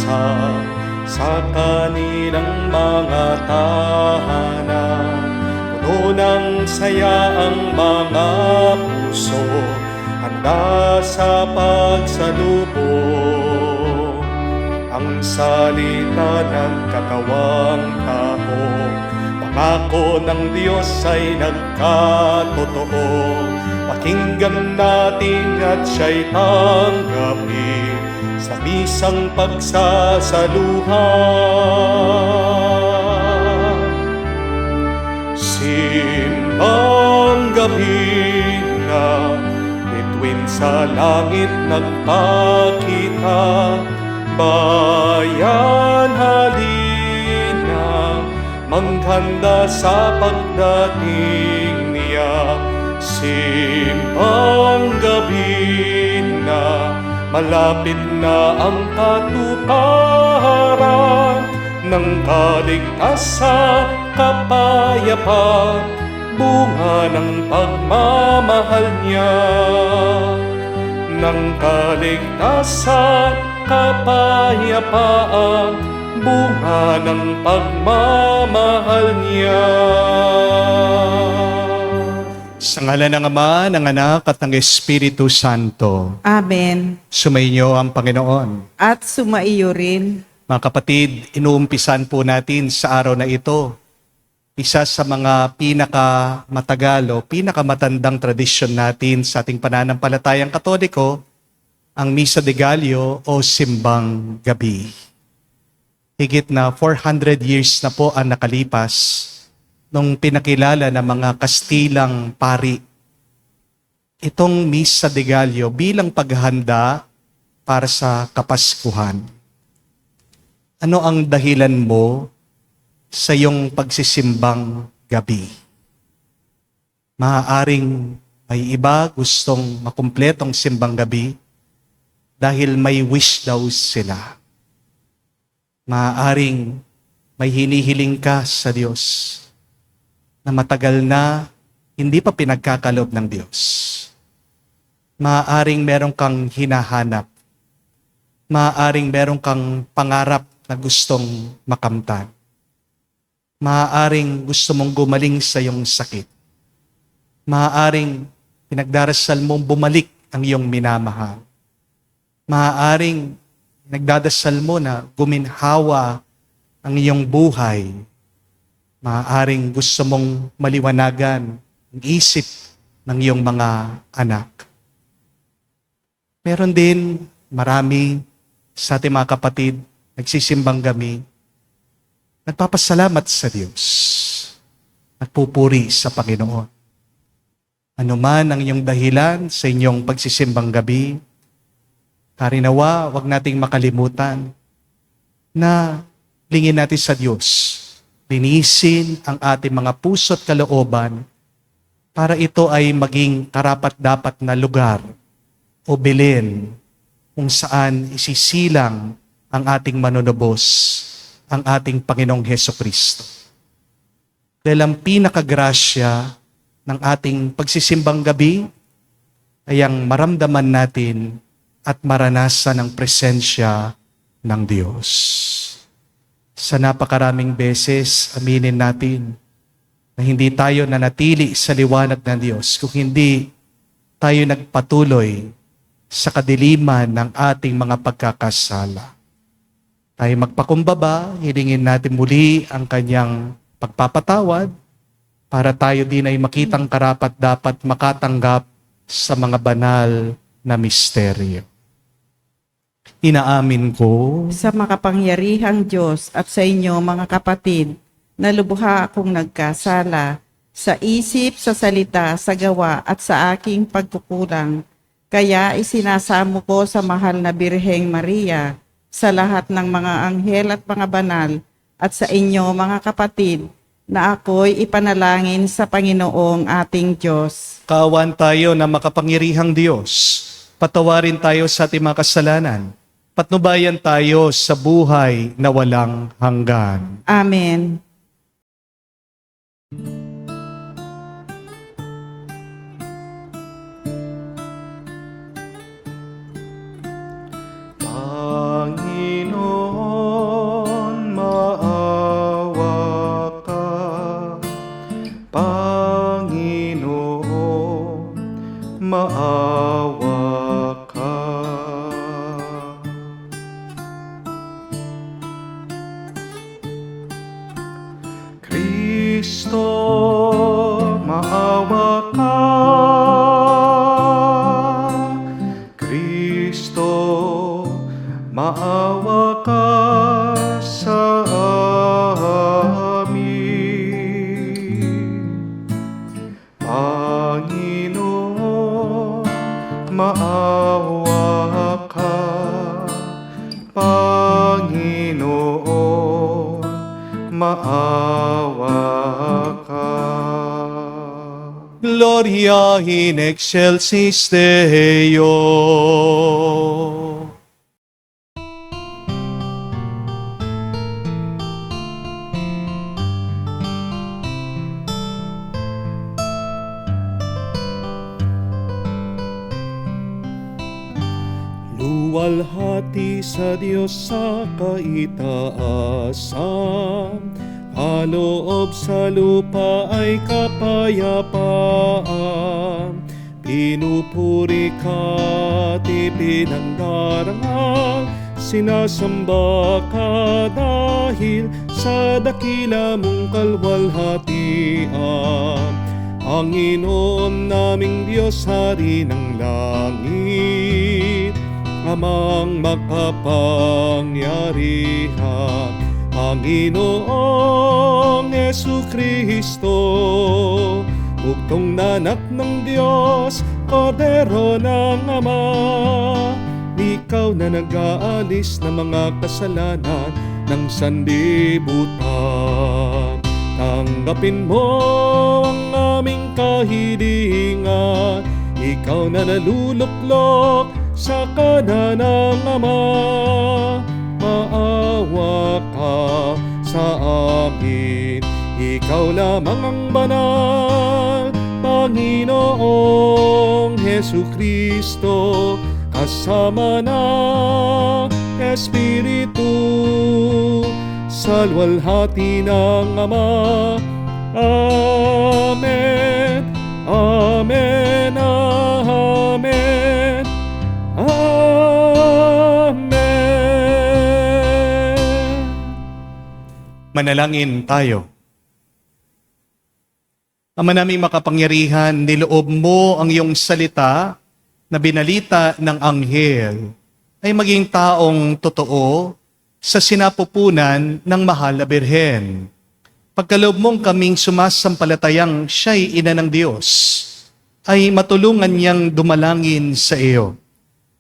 pag-asa sa kanilang mga tahanan. Puno ng saya ang mga puso, handa sa pagsalubong. Ang salita ng katawang tao, pangako ng Diyos ay nagkatotoo. Pakinggan natin at siya'y tanggapin sa misang pagsasaluhan. Simbang gabi na, bituin sa langit nagpakita. Bayan, halina, maghanda sa pagdating niya. Simbang gabi na, malapit na ang katuparan ng kaligtasan, kapayapaan, bunga ng pagmamahal niya. Ng kaligtasan, kapayapaan, bunga ng pagmamahal niya. Sa ngalan ng Ama, ng Anak, at ng Espiritu Santo. Amen. Sumainyo ang Panginoon. At sumaiyo rin. Mga kapatid, inuumpisan po natin sa araw na ito isa sa mga pinakamatagal o pinakamatandang tradisyon natin sa ating pananampalatayang Katoliko, ang Misa de Gallo o Simbang Gabi. Higit na 400 years na po ang nakalipas nung pinakilala ng mga Kastilang pari itong Misa de Gallo bilang paghahanda para sa Kapaskuhan. Ano ang dahilan mo sa iyong pagsisimbang gabi? Maaaring may iba gustong makumpletong simbang gabi dahil may wish daw sila. Maaaring may hinihiling ka sa Diyos na matagal na hindi pa pinagkakaloob ng Diyos. Maaaring meron kang hinahanap. Maaaring meron kang pangarap na gustong makamtan. Maaaring gusto mong gumaling sa iyong sakit. Maaaring pinagdarasal mong bumalik ang iyong minamahal. Maaaring nagdadasal mo na guminhawa ang iyong buhay. Maaaring gusto mong maliwanagan ang isip ng iyong mga anak. Meron din marami sa ating mga kapatid nagsisimbang gabi, nagpapasalamat sa Diyos, nagpupuri sa Panginoon. Ano man ang iyong dahilan sa inyong pagsisimbang gabi, karinawa, wag nating makalimutan na lingin natin sa Diyos. Linisin ang ating mga puso at kalooban para ito ay maging karapat-dapat na lugar o bilin kung saan isisilang ang ating manunubos, ang ating Panginoong Hesukristo. Dahil ang pinakagrasya ng ating pagsisimbang gabi ay ang maramdaman natin at maranasan ang presensya ng Diyos. Sa napakaraming beses, aminin natin na hindi tayo nanatili sa liwanag ng Diyos kung hindi tayo nagpatuloy sa kadiliman ng ating mga pagkakasala. Tayo magpakumbaba, hilingin natin muli ang kanyang pagpapatawad para tayo din ay makitang karapat-dapat makatanggap sa mga banal na misteryo. Inaamin ko Sa makapangyarihang Diyos at sa inyo mga kapatid, na lubha akong nagkasala sa isip, sa salita, sa gawa at sa aking pagkukulang. Kaya isinasamo ko sa mahal na Birheng Maria, sa lahat ng mga anghel at mga banal, at sa inyo mga kapatid, na ako'y ipanalangin sa Panginoong ating Diyos. kawan tayo na makapangyarihang Diyos. Patawarin tayo sa ating mga kasalanan. Patnubayan tayo sa buhay na walang hanggan. Amen. Panginoon, Kristo, maawa ka. Kristo, maawa ka sa amin. Panginoon, maawa ka. Panginoon, maawa ka. Gloria in excelsis Deo. Luwalhati sa Diyos sa kaitaasan, kaloob sa lupa ay kapayapaan. Pinupuri ka at ipinangdarangal, sinasamba ka dahil sa dakila mong kalwalhatian. Panginoon naming Diyos, Hari ng langit, Amang makapangyarihan, Panginoong Jesucristo, bugtong na anak ng Diyos, Kordero ng Ama. Ikaw na nag-aalis ng mga kasalanan ng sanlibutan. Tanggapin mo ang aming kahilingan, ikaw na naluluklok sa kanan ng Ama. Maawa ka sa amin, ikaw lamang ang banal, Panginoong Jesucristo, kasama ng Espiritu, sa luwalhati ng Ama. Amen, amen, amen. Amen. Manalangin tayo. Ama naming makapangyarihan, niloob mo ang iyong salita na binalita ng anghel ay maging taong totoo sa sinapupunan ng mahal na Birhen. Pagkaloob mong kaming sumasampalatayang siya'y ina ng Diyos, ay matulungan niyang dumalangin sa iyo.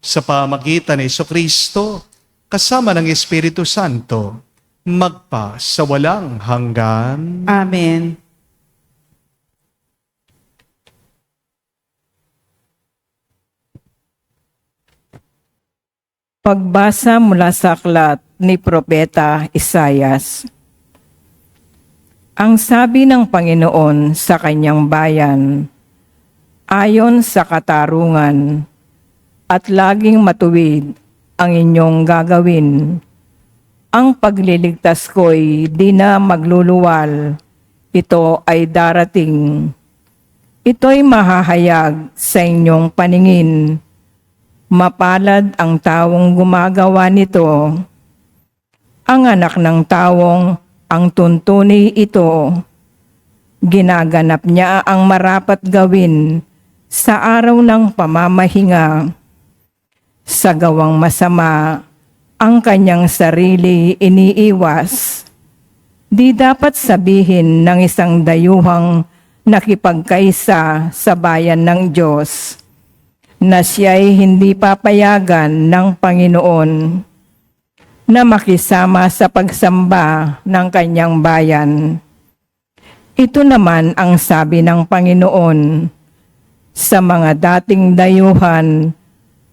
Sa pamagitan ni Jesucristo, kasama ng Espiritu Santo, magpa sa walang hanggan. Amen. Pagbasa mula sa aklat ni Propeta Isayas. Ang sabi ng Panginoon sa kanyang bayan, ayon sa katarungan, at laging matuwid ang inyong gagawin. Ang pagliligtas ko'y di na magluluwal, ito ay darating. Ito'y mahahayag sa inyong paningin. Mapalad ang tawong gumagawa nito. Ang anak ng tawong ang tuntuni ito. Ginaganap niya ang marapat gawin sa araw ng pamamahinga. Sa gawang masama, ang kanyang sarili iniiwas. Di dapat sabihin ng isang dayuhang nakipagkaisa sa bayan ng Diyos na siya'y hindi papayagan ng Panginoon na makisama sa pagsamba ng kanyang bayan. Ito naman ang sabi ng Panginoon sa mga dating dayuhan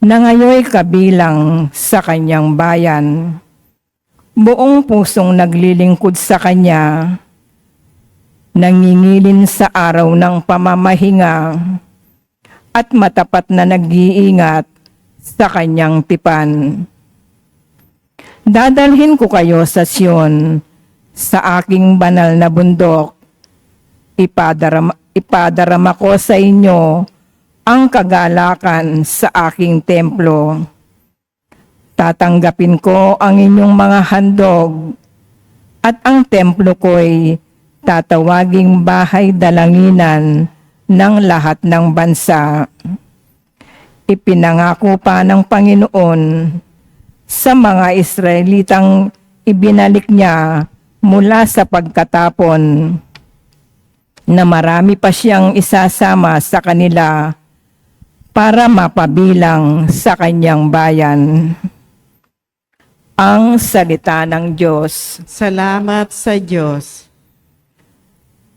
na ngayoy kabilang sa kanyang bayan. Buong pusong naglilingkod sa kanya, nangingilin sa araw ng pamamahinga, at matapat na nag-iingat sa kanyang tipan. Dadalhin ko kayo sa Sion, sa aking banal na bundok. Ipadarama ko sa inyo ang kagalakan sa aking templo. Tatanggapin ko ang inyong mga handog, at ang templo ko'y tatawaging bahay dalanginan ng lahat ng bansa. Ipinangako pa ng Panginoon sa mga Israelitang ibinalik niya mula sa pagkatapon na marami pa siyang isasama sa kanila para mapabilang sa kanyang bayan. Ang salita ng Diyos. Salamat sa Diyos.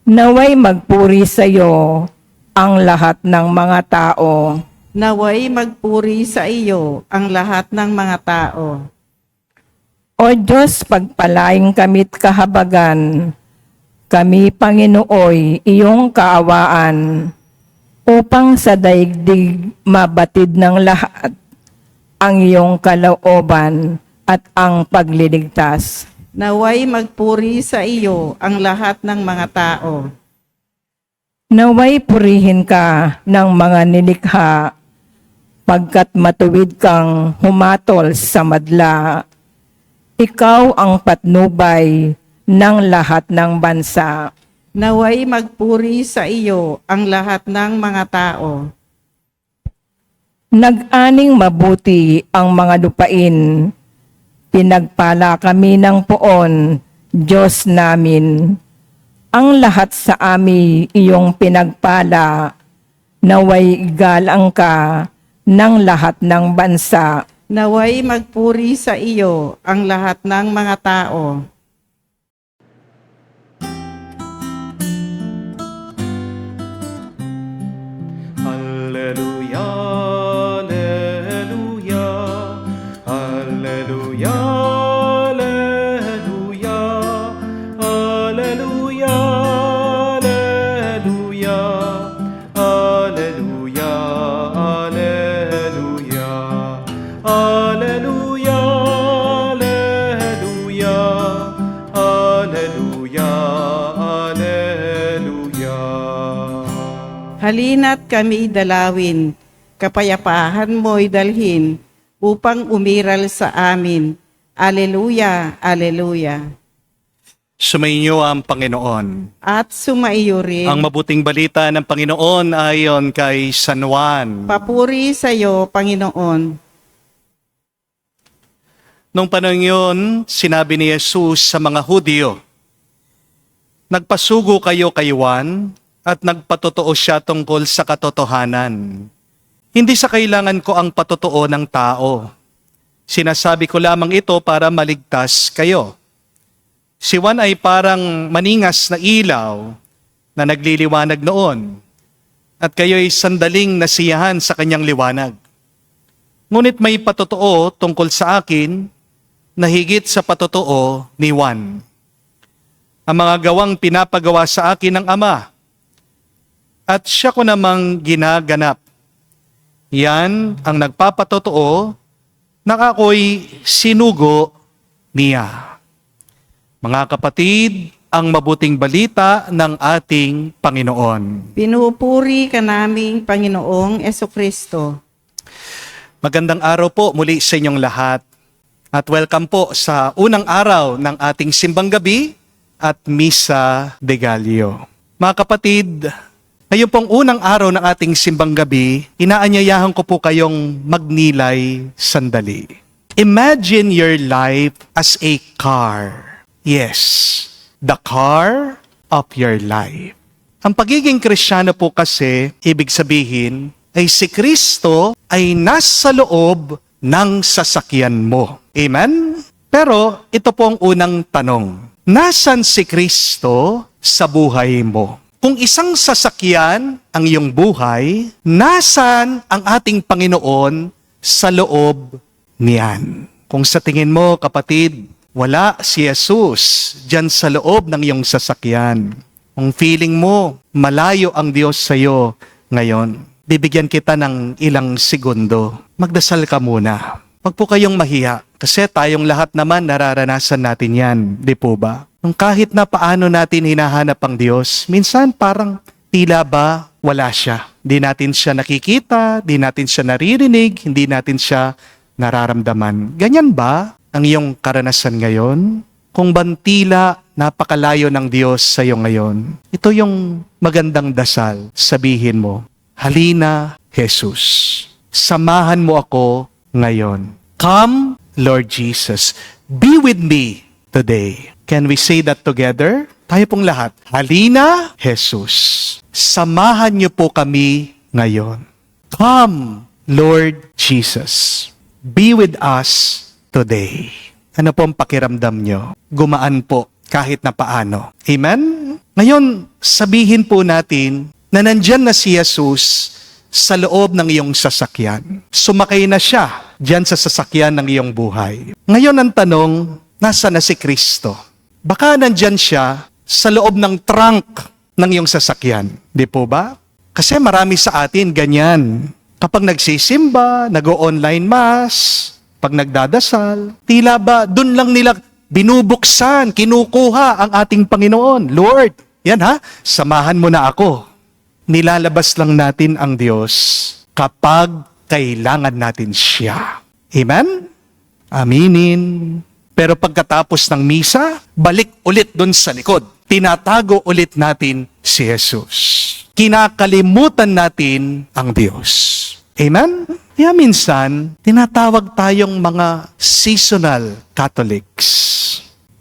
Naway magpuri sa iyo ang lahat ng mga tao. Naway magpuri sa iyo ang lahat ng mga tao. O Diyos, pagpalaing kami't kahabagan, kami, Panginooy, iyong kaawaan, upang sa daigdig mabatid ng lahat ang iyong kalooban at ang pagliligtas. Naway magpuri sa iyo ang lahat ng mga tao. Naway purihin ka ng mga nilikha, pagkat matuwid kang humatol sa madla. Ikaw ang patnubay ng lahat ng bansa. Naway magpuri sa iyo ang lahat ng mga tao. Nag-aning mabuti ang mga lupain. Pinagpala kami ng poon, Diyos namin. Ang lahat sa amin iyong pinagpala. Naway galang ka ng lahat ng bansa. Naway magpuri sa iyo ang lahat ng mga tao. Alleluia, alleluia, alleluia, alleluia, alleluia, alleluia, alleluia, alleluia, alleluia, alleluia, alleluia, alleluia. Halina't kami dalawin, kapayapaan mo'y dalhin, upang umiral sa amin. Aleluya, aleluya. Sumainyo ang Panginoon. At sumaiyo rin. Ang mabuting balita ng Panginoon ayon kay San Juan. Papuri sa iyo, Panginoon. Nung panahon yun, sinabi ni Jesus sa mga Hudyo, "Nagpasugo kayo kay Juan at nagpatotoo siya tungkol sa katotohanan. Hindi sa kailangan ko ang patotoo ng tao. Sinasabi ko lamang ito para maligtas kayo. Si Juan ay parang maningas na ilaw na nagliliwanag noon, at kayo'y sandaling nasiyahan sa kanyang liwanag. Ngunit may patotoo tungkol sa akin na higit sa patotoo ni Juan. Ang mga gawang pinapagawa sa akin ng Ama, at siya ko namang ginaganap. Yan ang nagpapatotoo na ako'y sinugo niya." Mga kapatid, ang mabuting balita ng ating Panginoon. Pinupuri ka naming Panginoong Esukristo. Magandang araw po muli sa inyong lahat. At welcome po sa unang araw ng ating simbang gabi at Misa de Gallo. Mga kapatid, ngayon pong unang araw ng ating simbang gabi, inaanyayahan ko po kayong magnilay sandali. Imagine your life as a car. Yes, the car of your life. Ang pagiging Kristiyano po kasi, ibig sabihin, ay si Kristo ay nasa loob ng sasakyan mo. Amen? Pero ito po ang unang tanong. Nasaan si Kristo sa buhay mo? Kung isang sasakyan ang iyong buhay, nasaan ang ating Panginoon sa loob niyan? Kung sa tingin mo, kapatid, wala si Jesus dyan sa loob ng iyong sasakyan. Kung feeling mo, malayo ang Diyos sa iyo ngayon, bibigyan kita ng ilang segundo. Magdasal ka muna. Huwag po kayong mahiya, kasi tayong lahat naman nararanasan natin yan, di po ba? Nung kahit na paano natin hinahanap ang Diyos, minsan parang tila ba wala siya. Di natin siya nakikita, di natin siya naririnig, hindi natin siya nararamdaman. Ganyan ba ang iyong karanasan ngayon? Kung bang tila napakalayo ng Diyos sa iyo ngayon, ito yung magandang dasal. Sabihin mo, halina, Jesus. Samahan mo ako ngayon. Come, Lord Jesus. Be with me today. Can we say that together? Tayo pong lahat. Halina, Jesus. Samahan niyo po kami ngayon. Come, Lord Jesus. Be with us today. Ano po ang pakiramdam nyo? Gumaan po kahit na paano. Amen? Ngayon, sabihin po natin na nandyan na si Jesus sa loob ng iyong sasakyan. Sumakay na siya dyan sa sasakyan ng iyong buhay. Ngayon ang tanong, nasa na si Kristo? Baka nandyan siya sa loob ng trunk ng iyong sasakyan. Di po ba? Kasi marami sa atin ganyan. Kapag nagsisimba, nag-o-online mass, pag nagdadasal, tila ba dun lang nila binubuksan, kinukuha ang ating Panginoon. Lord, yan ha, samahan mo na ako. Nilalabas lang natin ang Diyos kapag kailangan natin siya. Amen? Aminin. Pero pagkatapos ng misa, balik ulit dun sa likod. Tinatago ulit natin si Jesus. Kinakalimutan natin ang Diyos. Amen? Kaya minsan, tinatawag tayong mga seasonal Catholics.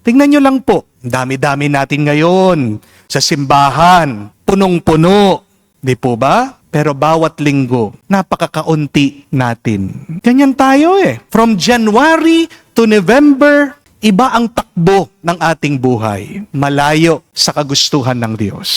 Tingnan nyo lang po, dami-dami natin ngayon sa simbahan, punong-puno. Di po ba? Pero bawat linggo, napakakaunti natin. Ganyan tayo eh. From January to November, iba ang takbo ng ating buhay. Malayo sa kagustuhan ng Diyos.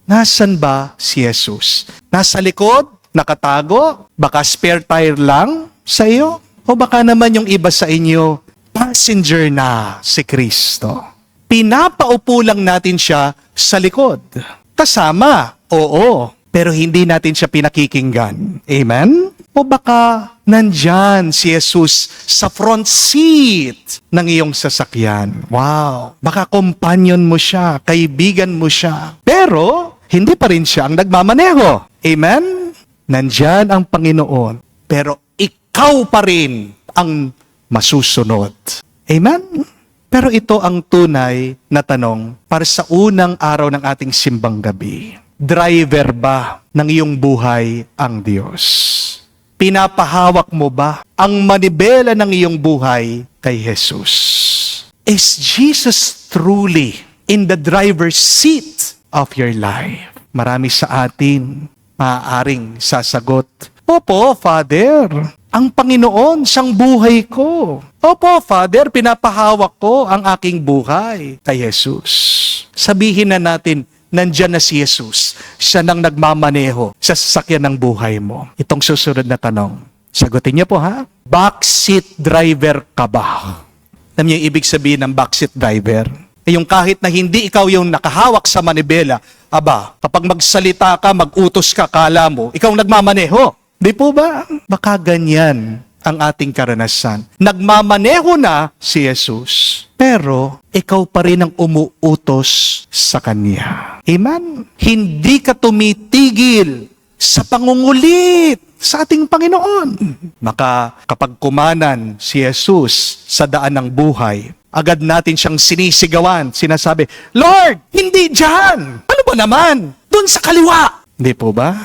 Nasaan ba si Jesus? Nasa likod? Nakatago? Baka spare tire lang sa iyo? O baka naman yung iba sa inyo, passenger na si Kristo. Pinapaupo lang natin siya sa likod. Kasama, oo. Pero hindi natin siya pinakikinggan. Amen? O baka nandyan si Jesus sa front seat ng iyong sasakyan. Wow! Baka companion mo siya, kaibigan mo siya. Pero, hindi pa rin siya ang nagmamaneho. Amen? Nandyan ang Panginoon, pero ikaw pa rin ang masusunod. Amen? Pero ito ang tunay na tanong para sa unang araw ng ating simbang gabi. Driver ba ng iyong buhay ang Diyos? Pinapahawak mo ba ang manibela ng iyong buhay kay Jesus? Is Jesus truly in the driver's seat of your life? Marami sa atin maaaring sasagot, Opo, Father, ang Panginoon siyang buhay ko. Opo, Father, pinapahawak ko ang aking buhay kay Jesus. Sabihin na natin, nandyan na si Jesus. Siya nang nagmamaneho sa sasakyan ng buhay mo. Itong susunod na tanong. Sagutin niyo po ha? Backseat driver ka ba? Alam niyo yung ibig sabihin ng backseat driver? Yung kahit na hindi ikaw yung nakahawak sa manibela, aba, kapag magsalita ka, mag-utos ka, kala mo, ikaw nagmamaneho. Di po ba? Baka ganyan ang ating karanasan. Nagmamaneho na si Jesus, pero ikaw pa rin ang umuutos sa Kanya. Amen? Hindi ka tumitigil sa pangungulit sa ating Panginoon. Maka kapag kumanan si Jesus sa daan ng buhay, agad natin siyang sinisigawan, sinasabi, Lord, hindi dyan! Ano ba naman? Doon sa kaliwa! Hindi po ba?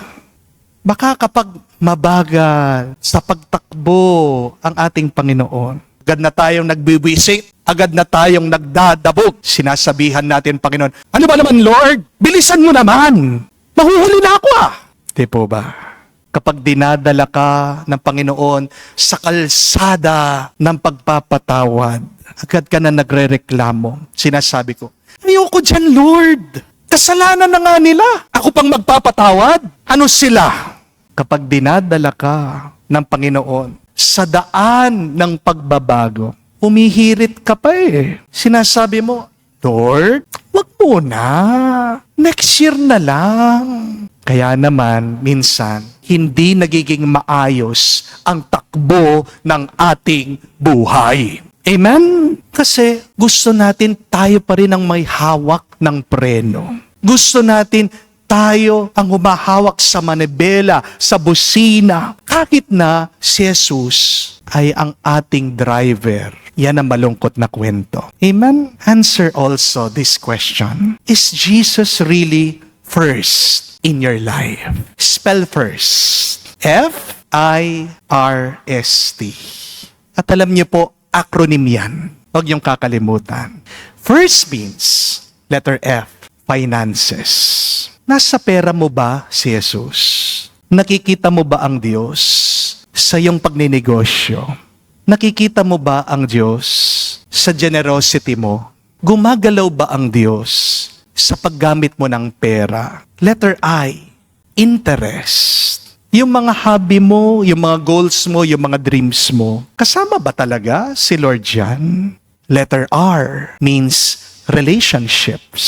Baka kapag mabagal sa pagtakbo ang ating Panginoon, agad na tayong nagbibisit, agad na tayong nagdadabog, sinasabihan natin, Panginoon, ano ba naman, Lord? Bilisan mo naman! Mahuhuli na ako ah! Hindi po ba? Kapag dinadala ka ng Panginoon sa kalsada ng pagpapatawad, agad ka na nagrereklamo. Sinasabi ko, ayoko dyan, Lord. Kasalanan na nga nila. Ako pang magpapatawad. Ano sila? Kapag dinadala ka ng Panginoon sa daan ng pagbabago, umihirit ka pa eh. Sinasabi mo, Lord, wag muna. Next year na lang. Kaya naman, minsan, hindi nagiging maayos ang takbo ng ating buhay. Amen? Kasi gusto natin tayo pa rin ang may hawak ng preno. Gusto natin tayo ang humahawak sa manibela, sa busina, kahit na si Jesus ay ang ating driver. Yan ang malungkot na kwento. Amen? Answer also this question. Is Jesus really first in your life? Spell first. F-I-R-S-T. At alam niyo po, acronym yan. Huwag niyong kakalimutan. First means, letter F, finances. Nasa pera mo ba si Jesus? Nakikita mo ba ang Diyos sa iyong pagninegosyo? Nakikita mo ba ang Diyos sa generosity mo? Gumagalaw ba ang Diyos sa paggamit mo ng pera? Letter I, interest. Yung mga hobby mo, yung mga goals mo, yung mga dreams mo, kasama ba talaga si Lord dyan? Letter R means relationships.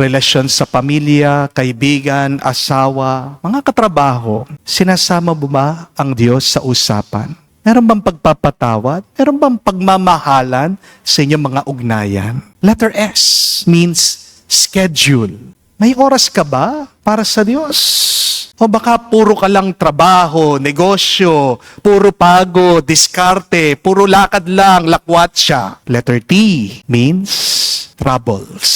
Relasyon sa pamilya, kaibigan, asawa, mga katrabaho. Sinasama mo ba ang Diyos sa usapan? Meron bang pagpapatawad? Meron bang pagmamahalan sa inyong mga ugnayan? Letter S means schedule. May oras ka ba para sa Diyos? O baka puro ka lang trabaho, negosyo, puro pagod, diskarte, puro lakad lang, lakwatsa. Letter T means troubles.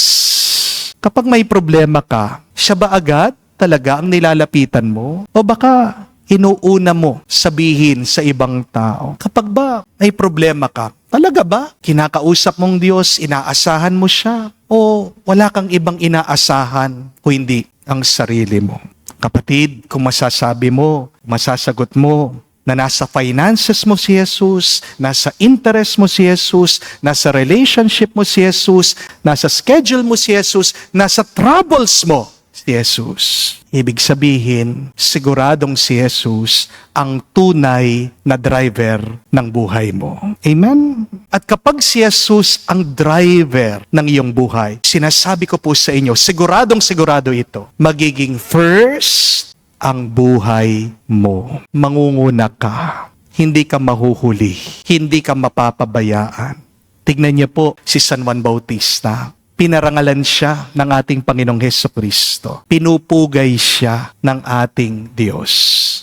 Kapag may problema ka, siya ba agad talaga ang nilalapitan mo? O baka inuuna mo sabihin sa ibang tao? Kapag ba may problema ka, talaga ba kinakausap mong Diyos, inaasahan mo siya? O wala kang ibang inaasahan o hindi ang sarili mo? Kapatid, kung masasabi mo, masasagot mo, na nasa finances mo si Jesus, nasa interest mo si Jesus, nasa relationship mo si Jesus, nasa schedule mo si Jesus, nasa troubles mo si Jesus. Ibig sabihin, siguradong si Jesus ang tunay na driver ng buhay mo. Amen? At kapag si Jesus ang driver ng iyong buhay, sinasabi ko po sa inyo, siguradong sigurado ito, magiging first ang buhay mo. Mangunguna ka. Hindi ka mahuhuli. Hindi ka mapapabayaan. Tignan niyo po si San Juan Bautista. Pinarangalan siya ng ating Panginoong Hesukristo. Pinupugay siya ng ating Diyos.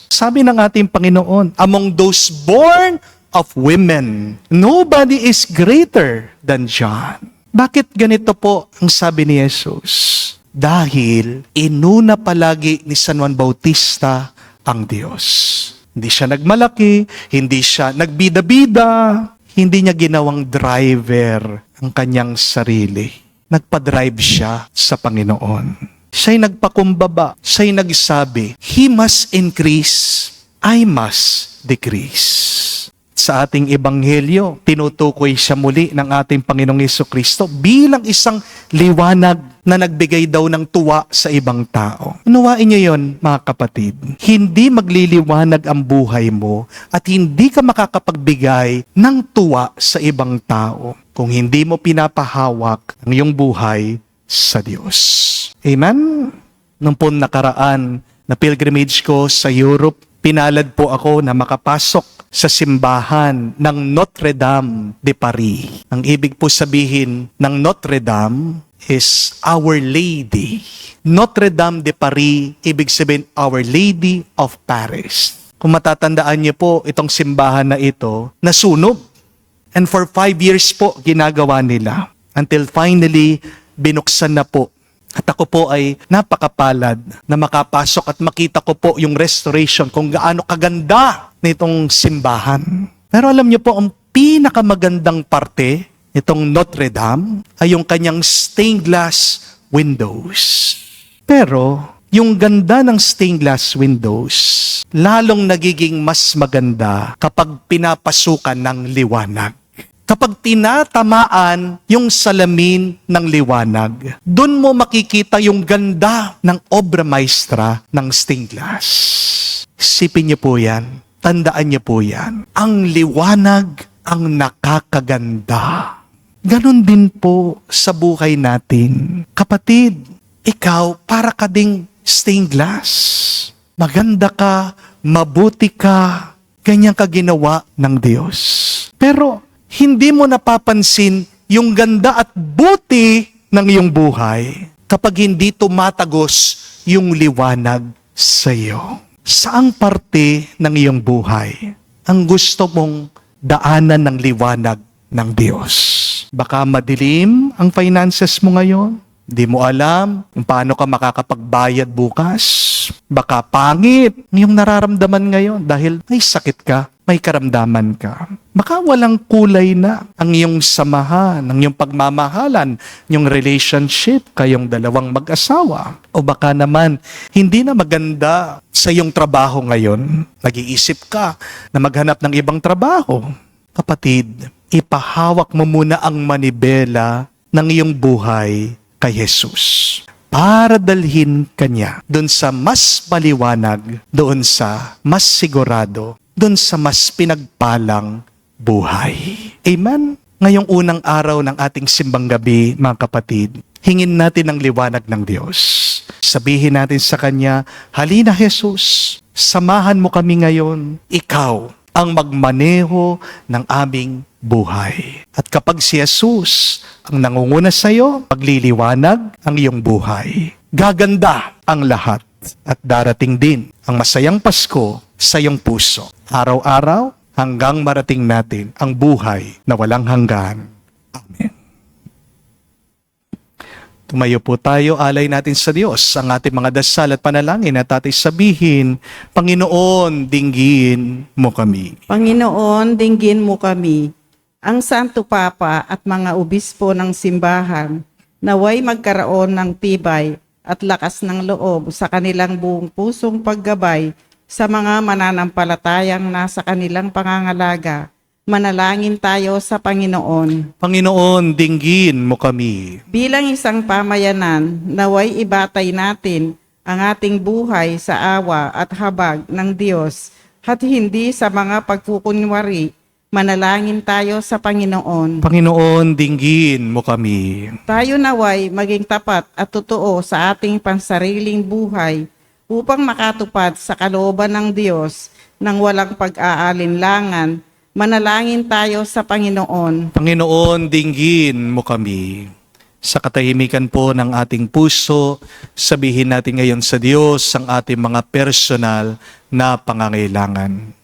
Sabi ng ating Panginoon, among those born of women, nobody is greater than John. Bakit ganito po ang sabi ni Jesus? Dahil inuna palagi ni San Juan Bautista ang Diyos. Hindi siya nagmalaki, hindi siya nagbida-bida, hindi niya ginawang driver ang kanyang sarili. Nagpa-drive siya sa Panginoon. Siya'y nagpakumbaba, siya'y nagsabi, He must increase, I must decrease. Sa ating ebanghelyo, tinutukoy siya muli ng ating Panginoong Hesukristo bilang isang liwanag na nagbigay daw ng tuwa sa ibang tao. Unawain niyo yon, mga kapatid. Hindi magliliwanag ang buhay mo at hindi ka makakapagbigay ng tuwa sa ibang tao kung hindi mo pinapahawak ang iyong buhay sa Diyos. Amen? Nung po nakaraan na pilgrimage ko sa Europe, pinalad po ako na makapasok sa simbahan ng Notre Dame de Paris. Ang ibig po sabihin ng Notre Dame is Our Lady. Notre Dame de Paris, ibig sabihin Our Lady of Paris. Kung matatandaan niyo po, itong simbahan na ito, nasunog. And for 5 years po, ginagawa nila. Until finally, binuksan na po. At ako po ay napakapalad na makapasok at makita ko po yung restoration kung gaano kaganda nitong simbahan. Pero alam niyo po, ang pinakamagandang parte nitong Notre Dame ay yung kanyang stained glass windows. Pero yung ganda ng stained glass windows, lalong nagiging mas maganda kapag pinapasukan ng liwanag. Kapag tinatamaan yung salamin ng liwanag, doon mo makikita yung ganda ng obra maestra ng stained glass. Isipin niyo po yan. Tandaan niyo po yan. Ang liwanag ang nakakaganda. Ganon din po sa buhay natin. Kapatid, ikaw para ka ding stained glass. Maganda ka, mabuti ka, ganyan ka ginawa ng Diyos. Pero hindi mo napapansin yung ganda at buti ng iyong buhay kapag hindi tumatagos yung liwanag sa iyo. Saang parte ng iyong buhay ang gusto mong daanan ng liwanag ng Diyos? Baka madilim ang finances mo ngayon. Di mo alam kung paano ka makakapagbayad bukas. Baka pangit yung nararamdaman ngayon dahil may sakit ka, may karamdaman ka. Baka walang kulay na ang iyong samahan, ang iyong pagmamahalan, yung relationship kayong dalawang mag-asawa. O baka naman, hindi na maganda sa iyong trabaho ngayon. Nag-iisip ka na maghanap ng ibang trabaho. Kapatid, ipahawak mo muna ang manibela ng iyong buhay kay Jesus para dalhin kanya doon sa mas maliwanag, doon sa mas sigurado, doon sa mas pinagpalang buhay. Amen? Ngayong unang araw ng ating simbang gabi, mga kapatid, hingin natin ang liwanag ng Diyos. Sabihin natin sa Kanya, halina Jesus, samahan mo kami ngayon. Ikaw ang magmaneho ng aming buhay. At kapag si Jesus ang nangunguna sa iyo, magliliwanag ang iyong buhay. Gaganda ang lahat at darating din ang masayang Pasko sa iyong puso. Araw-araw hanggang marating natin ang buhay na walang hanggan. Amen. Tumayo po tayo, alay natin sa Diyos ang ating mga dasal at panalangin at ating sabihin, Panginoon, dinggin mo kami. Panginoon, dinggin mo kami. Ang Santo Papa at mga obispo ng simbahan, naway magkaroon ng tibay at lakas ng loob sa kanilang buong pusong paggabay sa mga mananampalatayang nasa kanilang pangangalaga. Manalangin tayo sa Panginoon. Panginoon, dinggin mo kami. Bilang isang pamayanan, naway ibatay natin ang ating buhay sa awa at habag ng Diyos at hindi sa mga pagkukunwari. Manalangin tayo sa Panginoon. Panginoon, dinggin mo kami. Tayo naway maging tapat at totoo sa ating pansariling buhay upang makatupad sa kalooban ng Diyos ng walang pag-aalinlangan. Manalangin tayo sa Panginoon. Panginoon, dinggin mo kami. Sa katahimikan po ng ating puso, sabihin natin ngayon sa Diyos ang ating mga personal na pangangailangan.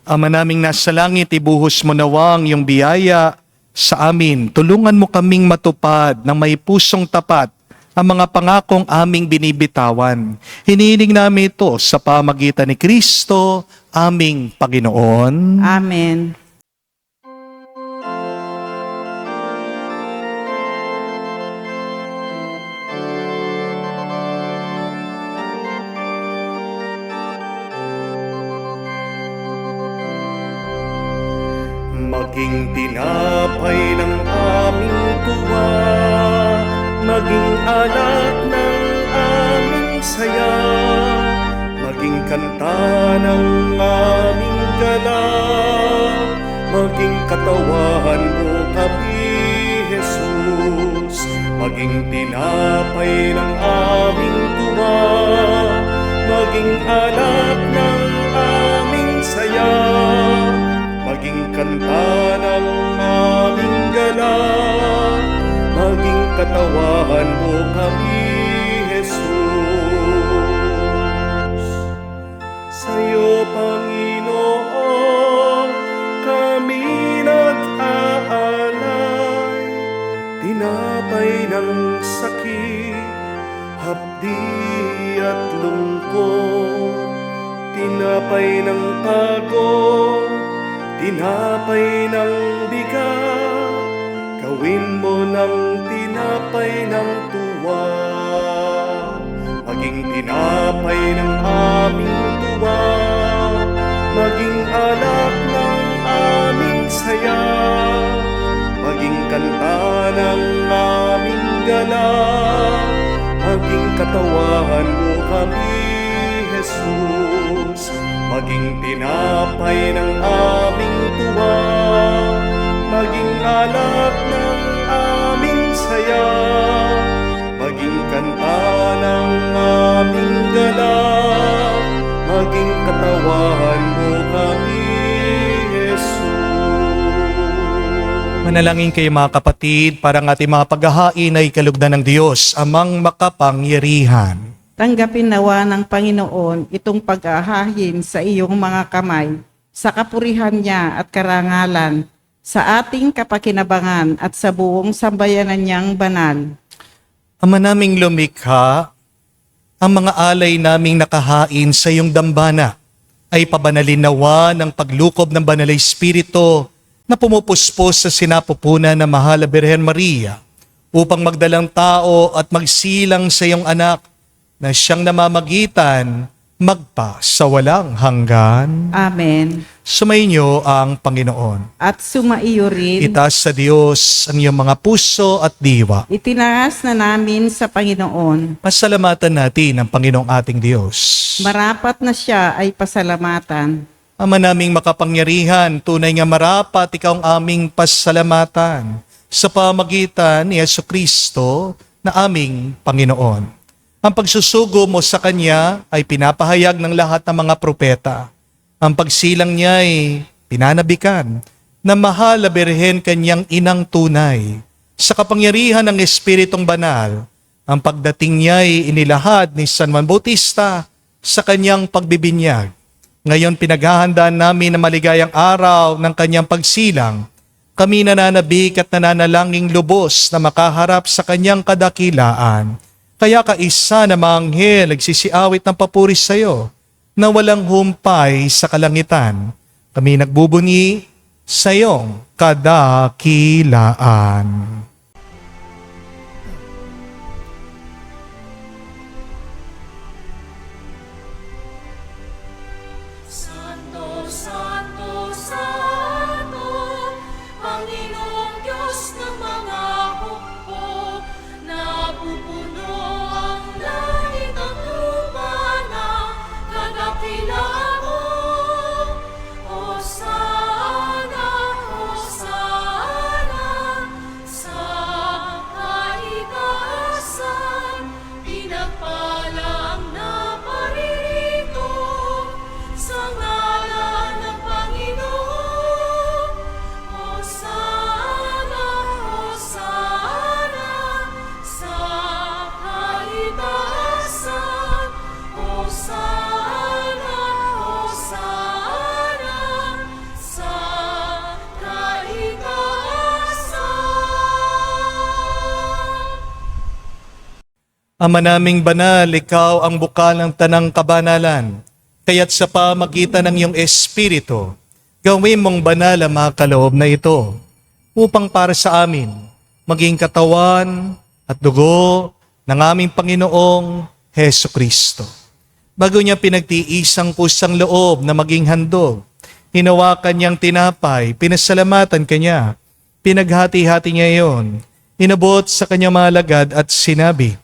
Ama naming nasa langit, ibuhos mo nawang yung biyaya sa amin. Tulungan mo kaming matupad ng may pusong tapat ang mga pangakong aming binibitawan. Hinihiling namin ito sa pamagitan ni Kristo, aming Panginoon. Amen. Maging tinapay ng aming tuwa, maging alak ng aming saya, maging kanta ng aming gala, maging katawan mo kami, Jesus. Maging tinapay ng aming tuwa, maging alak ng aming saya, maging kanta ng aming gala, maging katawan mo kami, Jesus. Sa'yo, Panginoon, kami nag-aalay, tinapay ng sakit, hapdi at lungkot, tinapay ng pagod, tinapay ng bigat, gawin mo ng tinapay ng tuwa. Maging tinapay ng aming tuwa, maging alak ng aming saya, maging kanta ng aming gala, maging katawan mo kami, Jesus. Maging tinapay ng aming tuwa, maging alak ng aming saya, maging kanta ng aming gala, maging katawan mo kami, Jesus. Manalangin kayo mga kapatid para ang ating mga paghahain ay kalugdan ng Diyos, amang makapangyarihan. Tanggapin nawa ng Panginoon itong pag-ahahin sa iyong mga kamay, sa kapurihan niya at karangalan, sa ating kapakinabangan at sa buong sambayanan niyang banal. Ama naming lumikha, ang mga alay naming nakahain sa iyong dambana ay pabanalin nawa ng paglukob ng Banal na Espiritu na pumupuspos sa sinapupunan ng Mahal na Birhen Maria upang magdalang tao at magsilang sa iyong anak na siyang namamagitan magpa sa walang hanggan. Amen. Sumainyo ang Panginoon. At sumaiyo rin, Itaas sa Diyos ang iyong mga puso at diwa. itinaas na namin sa Panginoon. Pasalamatan natin ang Panginoong ating Diyos. Marapat na siya ay pasalamatan. Ama naming makapangyarihan, tunay nga marapat ikaw ang aming pasalamatan sa pamagitan ni Jesucristo na aming Panginoon. Ang pagsusugo mo sa Kanya ay pinapahayag ng lahat ng mga propeta. Ang pagsilang niya ay pinanabikan na mahal na Birhen Kanyang inang tunay. Sa kapangyarihan ng Espiritong Banal, ang pagdating niya ay inilahad ni San Juan Bautista sa kanyang pagbibinyag. Ngayon pinaghahandaan namin na maligayang araw ng kanyang pagsilang. Kami nananabik at nananalangin lubos na makaharap sa kanyang kadakilaan. Kaya kaisa na mga anghel nagsisiawit ng papuri sa iyo na walang humpay sa kalangitan. Kami nagbubunyi sa iyong kadakilaan. Santo, Santo, Santo, Panginoong Diyos ng mga hukbo, napupuno ang langit at lupa ng kadakilaan mo. Hosana, Hosana, sa kaitaasan, pinagpala ang naparirito. Sa ngalan ng Panginoon, Hosana, Hosana, sa kaitaasan, Hosana, Hosana, sa kaitaasan. Ama naming banal, ikaw ang bukal ng tanang kabanalan. Kaya't sa pamagitan ng iyong Espiritu, gawin mong banal ang mga kaloob na ito upang para sa amin maging katawan at dugo ng aming Panginoong Heso Kristo. Bago niya pinagtiis ang pusang loob na maging handog, hinawakan niyang tinapay, pinasalamatan kanya, pinaghati-hati niya iyon, inabot sa kanyang mga alagad at sinabi,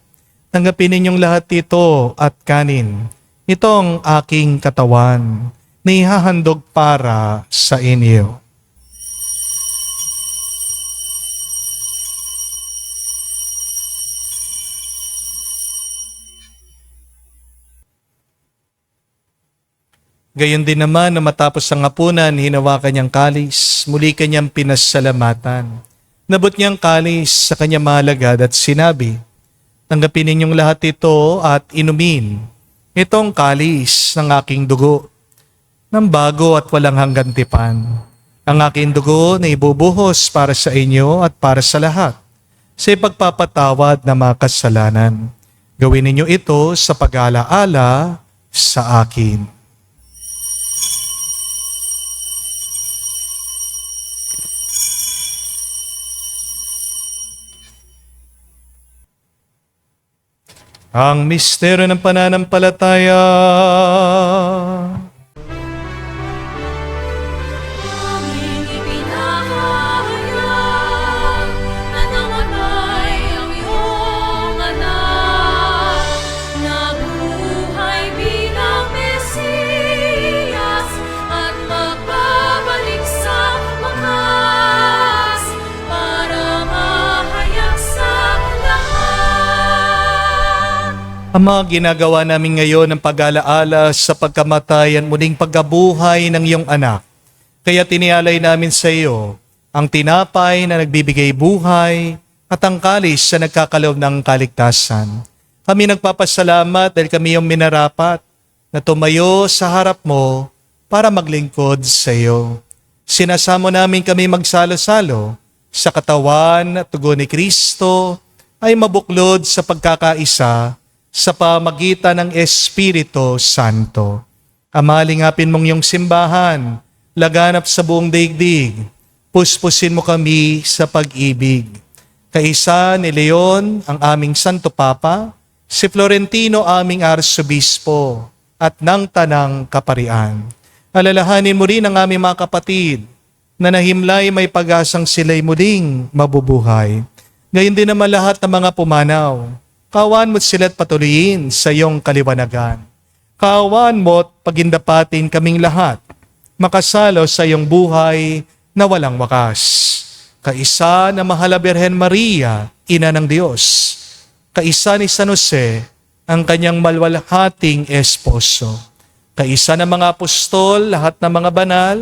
"Tanggapin ninyong lahat ito at kanin. Itong aking katawan na ihahandog para sa inyo." Gayon din naman na matapos ang hapunan, hinawakan niyang kalis, muli kanyang pinasalamatan. Nabot niyang kalis sa kanyang mga alagad at sinabi, "Tanggapin ninyong lahat ito at inumin. Itong kalis ng aking dugo, ng bago at walang hanggan tipan. Ang aking dugo na ibubuhos para sa inyo at para sa lahat, sa ipagpapatawad ng mga kasalanan. Gawin ninyo ito sa pag-alaala sa akin." Ang misteryo ng pananampalataya. Aming ipinahayag na namatay ang iyong anak, nabuhay bilang Mesiyas at magbabalik sa wakas para mahayag sa lahat. Ang mga ginagawa namin ngayon ng pag-alaala sa pagkamatay at muling pagkabuhay ng iyong anak. Kaya tinialay namin sa iyo ang tinapay na nagbibigay buhay, at ang kalis na nagkakaloob ng kaligtasan. Kami nagpapasalamat dahil kami yung minarapat na tumayo sa harap mo para maglingkod sa iyo. Sinasamo namin kami magsalo-salo sa katawan at tugon ni Kristo ay mabuklod sa pagkakaisa sa pamagitan ng Espiritu Santo. Amalingapin mong iyong simbahan, laganap sa buong daigdig, puspusin mo kami sa pag-ibig. Kaisa ni Leon, ang aming Santo Papa, si Florentino, aming Arsobispo, at ng Tanang Kaparian. Alalahanin mo rin ang aming mga kapatid na nahimlay may pag-asang sila'y muling mabubuhay. Gayon din naman lahat ng mga pumanaw. Kawan mo't sila't patuloyin sa iyong kaliwanagan. Kawan mo't pagindapatin kaming lahat, makasalo sa iyong buhay na walang wakas. Kaisa na mahal na Birhen Maria, Ina ng Diyos. Kaisa ni San Jose, ang kanyang malwalhating esposo. Kaisa ng mga apostol, lahat ng mga banal,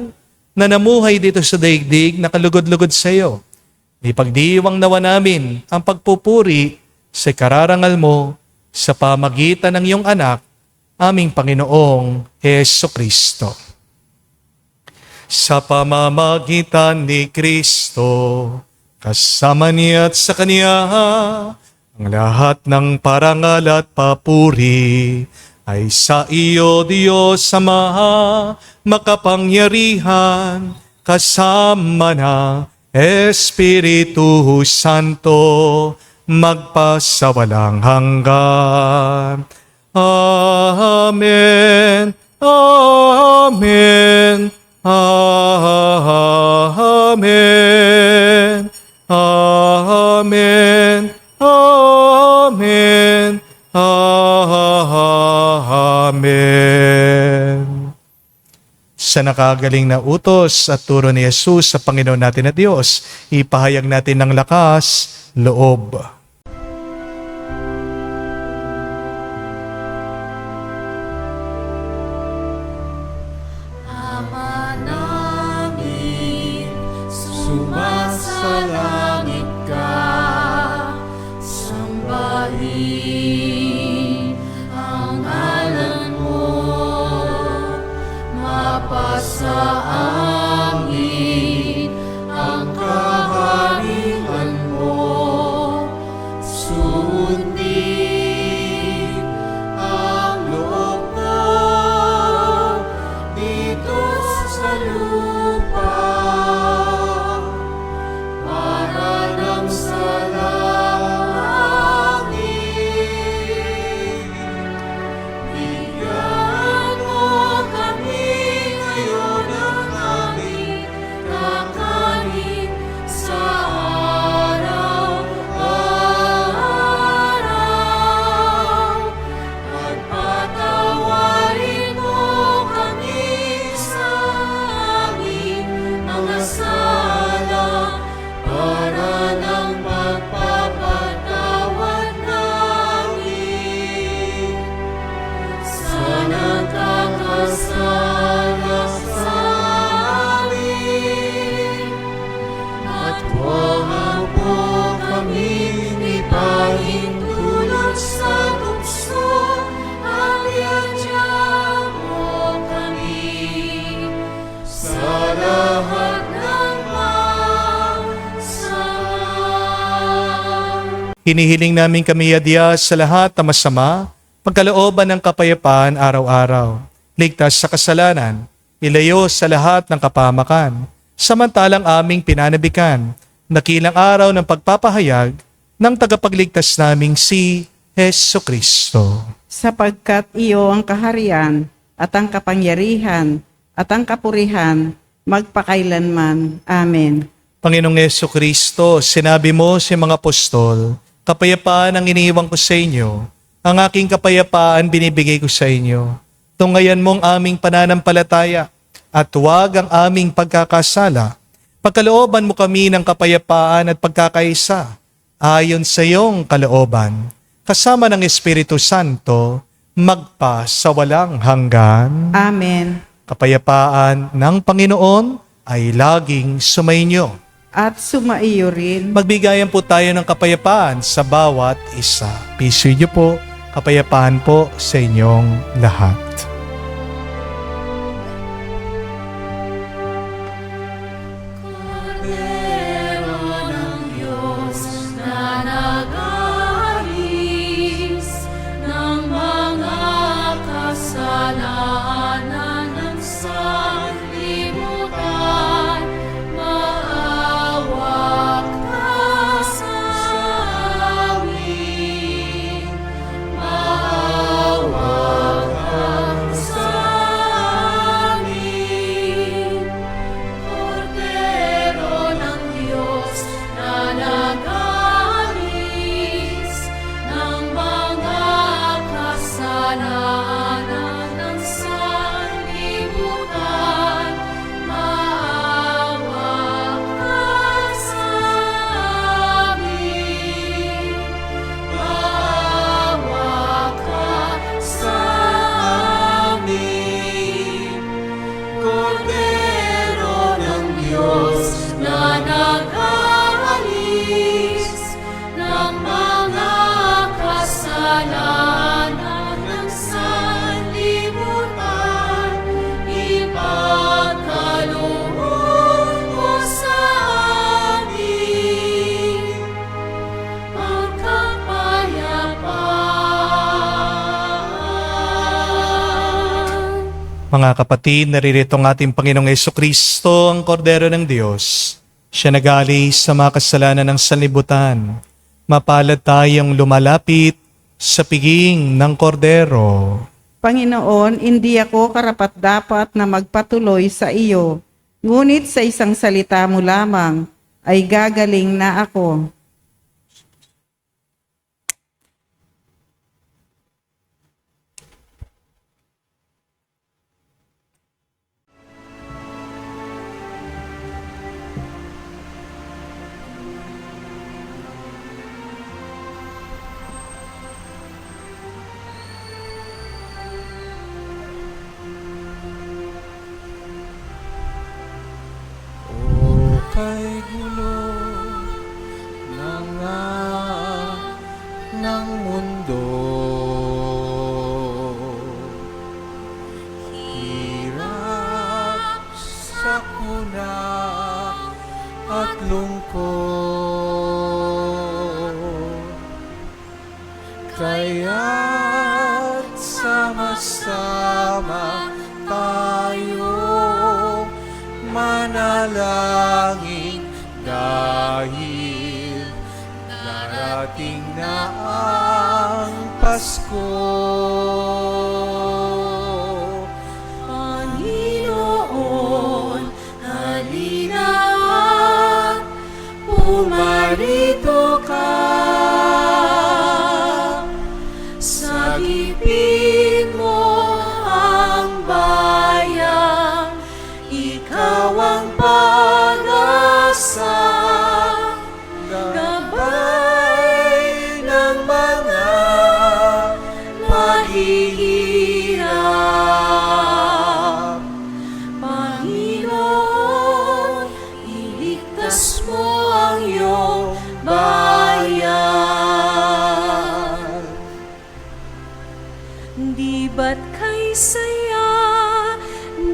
na namuhay dito sa daigdig na kalugod-lugod sa iyo. Ipagdiwang nawa namin ang pagpupuri sa kararangal mo sa pamagitan ng iyong anak, aming Panginoong Jesucristo. Sa pamamagitan ni Kristo, kasama niya at sa Kanya, ang lahat ng parangal at papuri ay sa iyo, Diyos Ama, makapangyarihan, kasama na Espiritu Santo, magpasawalang hanggan. Amen. Amen. Amen. Amen. Amen. Amen. Sa nakagaling na utos at turo ni Jesus sa Panginoon natin na Diyos, ipahayag natin ng lakas, loob. Ama namin, sumasalangit ka, sambahin ang ngalan mo, mapasa amin ang kaharian mo, sundin ang loob mo dito sa lupa para lang sa langit. Bigyan mo kami ngayon ng aming kakanin sa araw-araw at patawarin mo kami sa aming mga sala para ng pagpapatawad namin sa nagkakasala sa amin. At huwag mo kami ipahintulot sa tukso, at iadya mo kami sa lahat ng masama. Hinihiling namin kami adya sa lahat na masama, pagkalooban ng kapayapaan araw-araw, ligtas sa kasalanan, ilayo sa lahat ng kapamakan, samantalang aming pinanabikan, nakilang araw ng pagpapahayag ng tagapagligtas naming si Jesucristo. Sapagkat iyo ang kaharian at ang kapangyarihan at ang kapurihan magpakailanman. Amen. Panginoong Jesucristo, sinabi mo sa mga apostol, kapayapaan ang iniiwan ko sa inyo, ang aking kapayapaan binibigay ko sa inyo. Tungayan mong aming pananampalataya at huwag ang aming pagkakasala. Pagkalooban mo kami ng kapayapaan at pagkakaisa ayon sa iyong kalooban. Kasama ng Espiritu Santo, magpa sa walang hanggan. Amen. Kapayapaan ng Panginoon ay laging sumainyo. at sumaiyo rin. Magbigayan po tayo ng kapayapaan sa bawat isa. Peace with you po. Kapayapaan po sa inyong lahat. Cordero ng Diyos na nag-aalis ng mga kasalanan ng sanlibutan, maawa ka sa amin. Maawa ka sa amin. Cordero ng Diyos na nag-aalis ng mga kasalanan ng sanlibutan, maawa ka sa amin. Maawa ka sa amin. Cordero ng Diyos na nag-aalis ng mga kasalanan ng sanlibutan, ipagkaloob mo sa amin ang kapayapaan. Mga kapatid, naririto ang ating Panginoong Jesucristo, ang Kordero ng Diyos. Siya nag-aalis sa mga kasalanan ng sanlibutan. Mapalad tayong lumalapit sa piging ng Kordero. Panginoon, hindi ako karapat-dapat na magpatuloy sa iyo, ngunit sa isang salita mo lamang ay gagaling na ako. O kay gulo ng mundo, hirap, sakuna at lungkot, kaya't sama-sama tayo manalangin dahil darating na ang Pasko. Panginoon, halina at pumarito ka. Sagipin mo ang bayan, ikaw ang pag-asa, gabay ng mga mahihirap. Panginoon, iligtas mo ang iyong bayan. Di ba't kay saya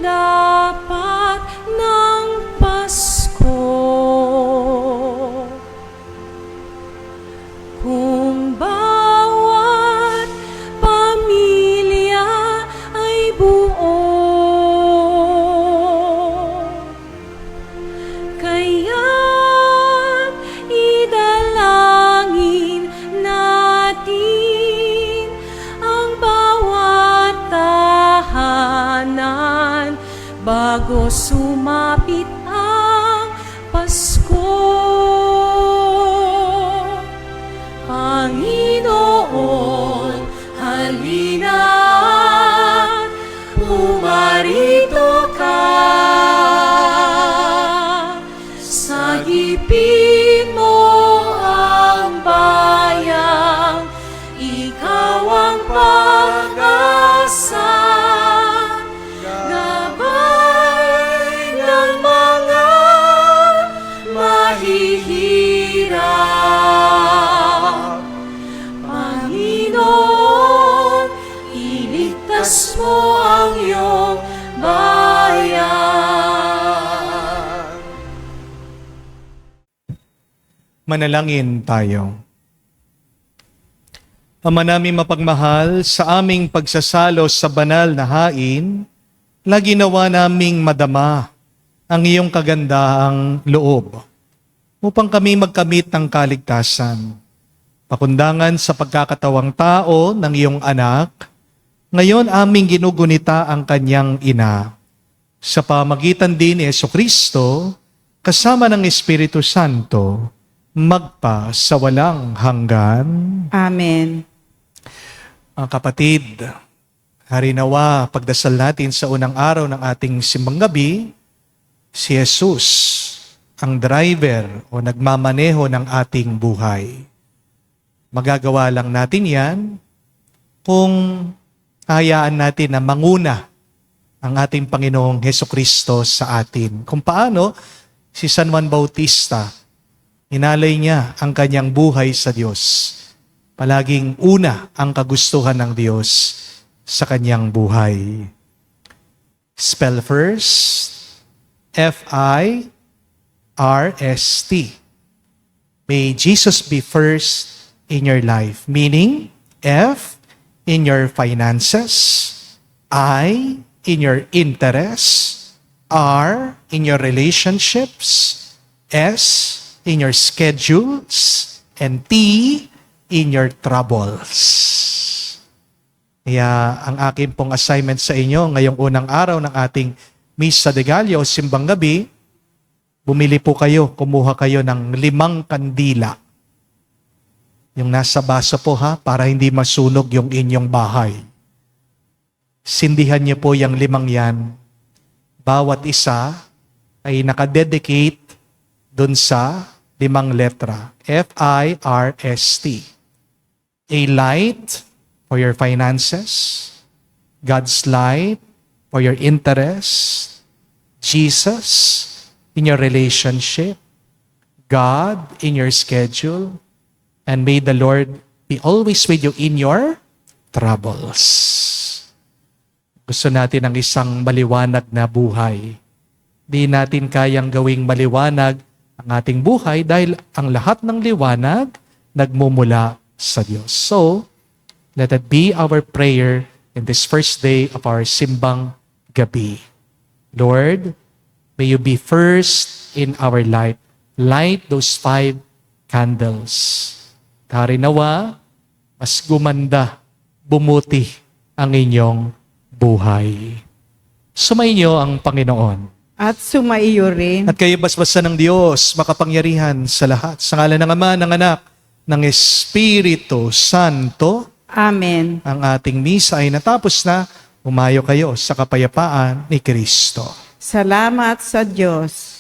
dapat ng Pasko? Kung bawat pamilya ay buo, kaya't idalangin natin ang bawat tahanan bago sumapit ang Pasko. Panginoon, halina at pumarito ka. Sagipin mo ang bayan, ikaw ang pag-asa, gabay ng mga Manalangin tayo. Ama namin mapagmahal, sa aming pagsasalo sa banal na hain, lagi nawa naming madama ang iyong kagandahang loob upang kami magkamit ng kaligtasan. Pakundangan sa pagkakatawang tao ng iyong anak, ngayon aming ginugunita ang kanyang ina. Sa pamagitan din ni Jesucristo, kasama ng Espiritu Santo, magpa sa walang hanggan. Amen. Mga kapatid, harinawa pagdasal natin sa unang araw ng ating simbang gabi, si Jesus, ang driver o nagmamaneho ng ating buhay. Magagawa lang natin yan kung hayaan natin na manguna ang ating Panginoong Hesukristo sa atin. Kung paano si San Juan Bautista, inalay niya ang kanyang buhay sa Diyos. Palaging una ang kagustuhan ng Diyos sa kanyang buhay. Spell first, F-I-R-S-T. May Jesus be first in your life. Meaning, F, in your finances, I, in your interests, R, in your relationships, S, in your schedules, and T, in your troubles. Kaya ang akin pong assignment sa inyo ngayong unang araw ng ating Misa de Gallo, Simbang Gabi, bumili po kayo, kumuha kayo ng 5 kandila. Yung nasa baso po ha, para hindi masunog yung inyong bahay. Sindihan niyo po yung 5 yan. Bawat isa ay nakadedicate dun sa 5 letra. F-I-R-S-T. A light for your finances, God's light for your interests, Jesus in your relationship, God in your schedule, and may the Lord be always with you in your troubles. Gusto natin ng isang maliwanag na buhay. Di natin kayang gawing maliwanag ang ating buhay dahil ang lahat ng liwanag nagmumula sa Diyos. So, let it be our prayer in this first day of our Simbang Gabi. Lord, may you be first in our life. Light those 5 candles. Karinawa, mas gumanda, bumuti ang inyong buhay. Sumainyo ang Panginoon. At sumaiyo rin. At kayo basbasan ng Diyos, makapangyarihan sa lahat. Sa ngalan ng Ama, ng Anak, ng Espiritu Santo, Amen. ang ating misa ay natapos na. Umayo kayo sa kapayapaan ni Kristo. Salamat sa Diyos.